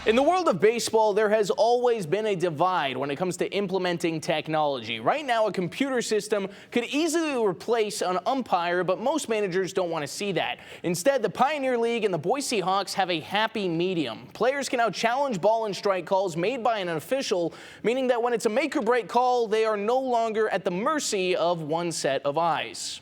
In the world of baseball, there has always been a divide when it comes to implementing technology. Right now, a computer system could easily replace an umpire, but most managers don't want to see that. Instead, the Pioneer League and the Boise Hawks have a happy medium. Players can now challenge ball and strike calls made by an official, meaning that when it's a make-or-break call, they are no longer at the mercy of one set of eyes.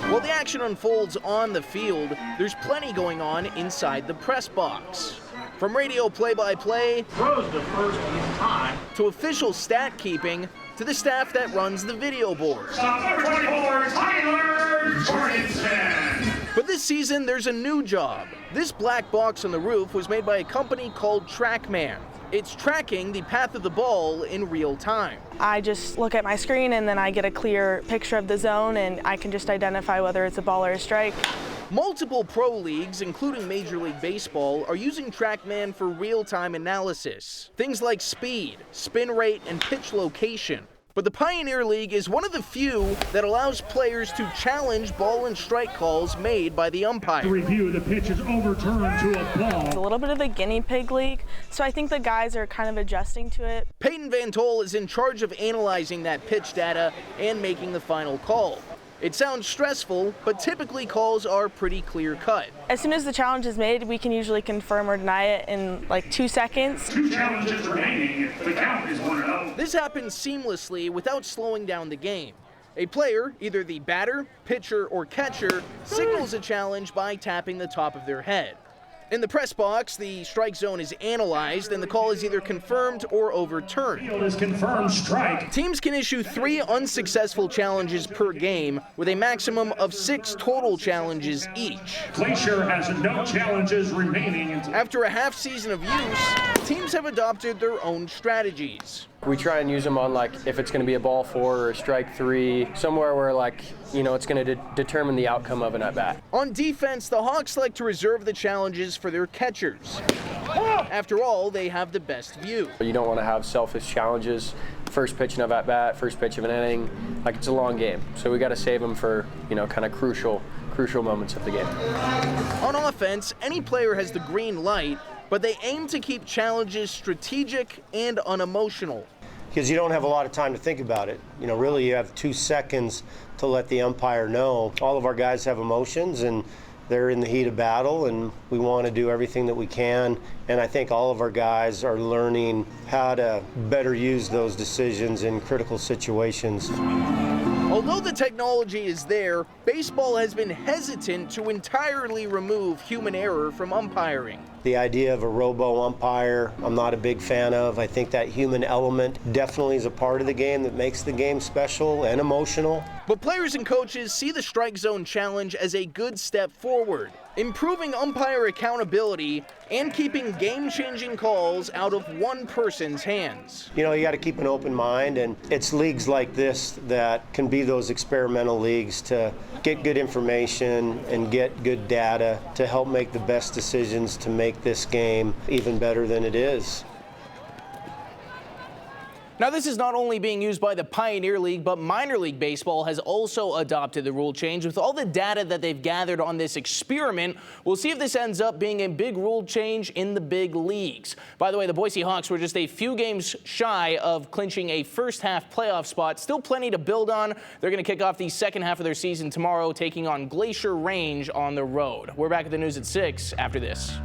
While the action unfolds on the field, there's plenty going on inside the press box. From radio play-by-play throws to first in time to official stat keeping to the staff that runs the video board. Number 24, Tyler Jorgensen. But this season, there's a new job. This black box on the roof was made by a company called TrackMan. It's tracking the path of the ball in real time. I just look at my screen and then I get a clear picture of the zone and I can just identify whether it's a ball or a strike. Multiple pro leagues, including Major League Baseball, are using TrackMan for real-time analysis. Things like speed, spin rate, and pitch location. But the Pioneer League is one of the few that allows players to challenge ball and strike calls made by the umpire. To review, the pitch is overturned to a ball. It's a little bit of a guinea pig league, so I think the guys are kind of adjusting to it. Peyton Van Tol is in charge of analyzing that pitch data and making the final call. It sounds stressful, but typically calls are pretty clear-cut. As soon as the challenge is made, we can usually confirm or deny it in like 2 seconds. 2 challenges remaining. The count is 1-0. This happens seamlessly without slowing down the game. A player, either the batter, pitcher, or catcher, signals a challenge by tapping the top of their head. In the press box, the strike zone is analyzed and the call is either confirmed or overturned. Field is confirmed strike. Teams can issue 3 unsuccessful challenges per game, with a maximum of 6 total challenges each. Glacier has no challenges remaining. After a half season of use, teams have adopted their own strategies. We try and use them on, like, if it's going to be a ball 4 or a strike 3, somewhere where, like, you know, it's going to determine the outcome of an at-bat. On defense, the Hawks like to reserve the challenges for their catchers. After all, they have the best view. You don't want to have selfish challenges, first pitch of at-bat, first pitch of an inning. Like, it's a long game, so we got to save them for, you know, kind of crucial moments of the game. On offense, any player has the green light, but they aim to keep challenges strategic and unemotional. Because you don't have a lot of time to think about it. You know, really you have 2 seconds to let the umpire know. All of our guys have emotions and they're in the heat of battle and we want to do everything that we can. And I think all of our guys are learning how to better use those decisions in critical situations. Although the technology is there, baseball has been hesitant to entirely remove human error from umpiring. The idea of a robo-umpire, I'm not a big fan of. I think that human element definitely is a part of the game that makes the game special and emotional. But players and coaches see the strike zone challenge as a good step forward, improving umpire accountability and keeping game-changing calls out of one person's hands. You know, you got to keep an open mind, and it's leagues like this that can be those experimental leagues to get good information and get good data to help make the best decisions to make this game even better than it is. Now, this is not only being used by the Pioneer League, but minor league baseball has also adopted the rule change. With all the data that they've gathered on this experiment, we'll see if this ends up being a big rule change in the big leagues. By the way, the Boise Hawks were just a few games shy of clinching a first-half playoff spot. Still plenty to build on. They're going to kick off the second half of their season tomorrow, taking on Glacier Range on the road. We're back at the news at 6 after this.